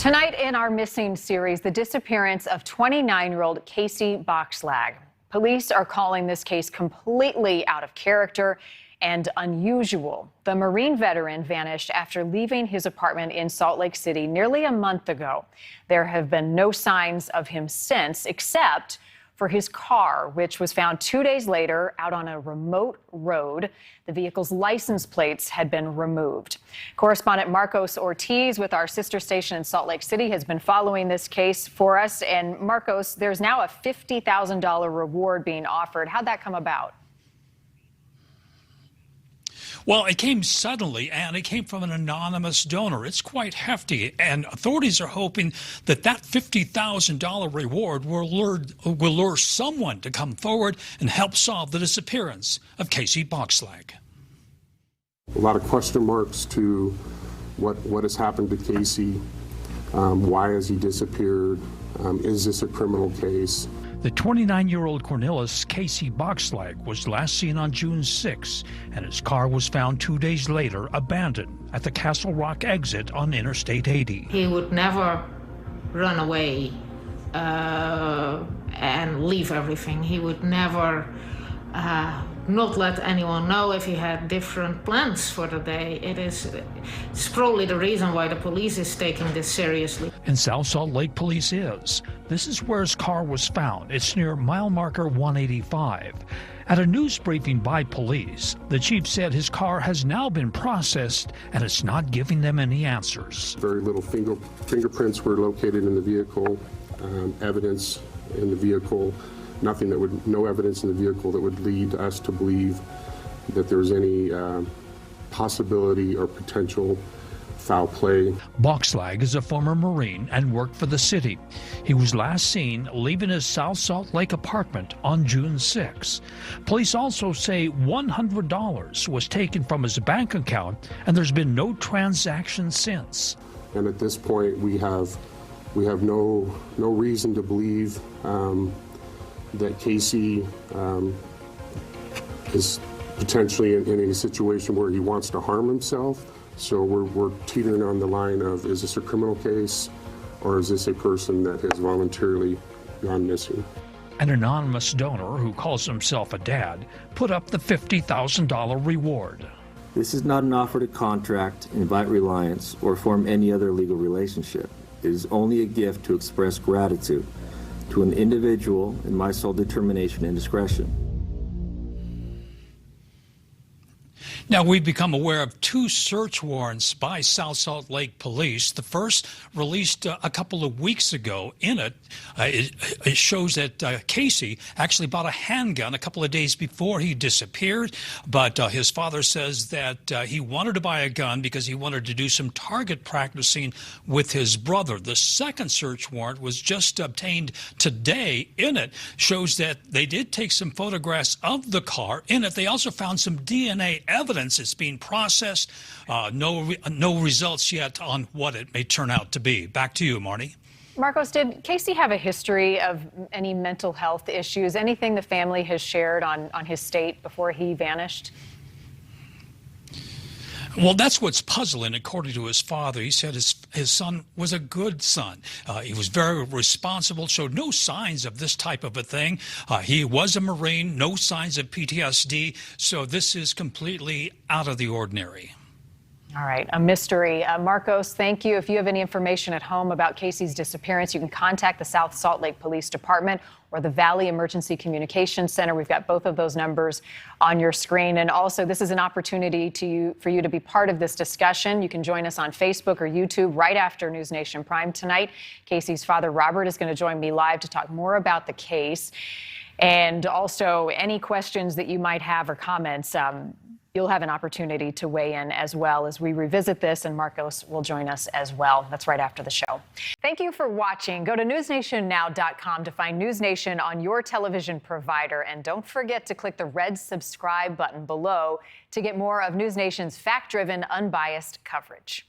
Tonight in our Missing series, the disappearance of 29-year-old Casey Bokslag. Police are calling this case completely out of character and unusual. The Marine veteran vanished after leaving his apartment in Salt Lake City nearly a month ago. There have been no signs of him since, except for his car, which was found 2 days later out on a remote road. The vehicle's license plates had been removed. Correspondent Marcos Ortiz with our sister station in Salt Lake City has been following this case for us. And Marcos, there's now a $50,000 reward being offered. How'd that come about? Well, it came suddenly, and it came from an anonymous donor. It's quite hefty, and authorities are hoping that that $50,000 reward will lure someone to come forward and help solve the disappearance of Casey Bokslag. A lot of question marks to what has happened to Casey. Why has he disappeared? Is this a criminal case? The 29-year-old Cornelis Casey Bokslag was last seen on June 6, and his car was found 2 days later abandoned at the Castle Rock exit on Interstate 80. He would never run away and leave everything. He would never not let anyone know if he had different plans for the day. It's probably the reason why the police is taking this seriously. And South Salt Lake Police is. This is where his car was found. It's near mile marker 185. At a news briefing by police, the chief said his car has now been processed and it's not giving them any answers. Very little fingerprints were located in the vehicle, evidence in the vehicle. No evidence in the vehicle that would lead us to believe that there was any possibility or potential foul play. Bokslag is a former Marine and worked for the city. He was last seen leaving his South Salt Lake apartment on June 6. Police also say $100 was taken from his bank account, and there's been no transaction since. And at this point, we have no reason to believe that Casey is potentially in a situation where he wants to harm himself. So we're teetering on the line of, is this a criminal case or is this a person that has voluntarily gone missing? An anonymous donor who calls himself a dad put up the $50,000 reward. This is not an offer to contract, invite reliance, or form any other legal relationship. It is only a gift to express gratitude to an individual in my sole determination and discretion. Now, we've become aware of 2 search warrants by South Salt Lake Police. The first, released a couple of weeks ago. In it, it shows that Casey actually bought a handgun a couple of days before he disappeared, but his father says that he wanted to buy a gun because he wanted to do some target practicing with his brother. The second search warrant was just obtained today. In it, shows that they did take some photographs of the car. In it, they also found some DNA evidence. It's being processed. No results yet on what it may turn out to be. Back to you, Marnie. Marcos, did Casey have a history of any mental health issues? Anything the family has shared on his state before he vanished? Well, that's what's puzzling, according to his father. He said his son was a good son. He was very responsible, showed no signs of this type of a thing. He was a Marine, no signs of PTSD, so this is completely out of the ordinary. All right, a mystery. Marcos, thank you. If you have any information at home about Casey's disappearance, you can contact the South Salt Lake Police Department or the Valley Emergency Communications Center. We've got both of those numbers on your screen. And also, this is an opportunity for you to be part of this discussion. You can join us on Facebook or YouTube right after NewsNation Prime tonight. Casey's father, Robert, is going to join me live to talk more about the case. And also, any questions that you might have or comments, you'll have an opportunity to weigh in as well as we revisit this, and Marcos will join us as well. That's right after the show. Thank you for watching. Go to newsnationnow.com to find News Nation on your television provider. And don't forget to click the red subscribe button below to get more of News Nation's fact-driven, unbiased coverage.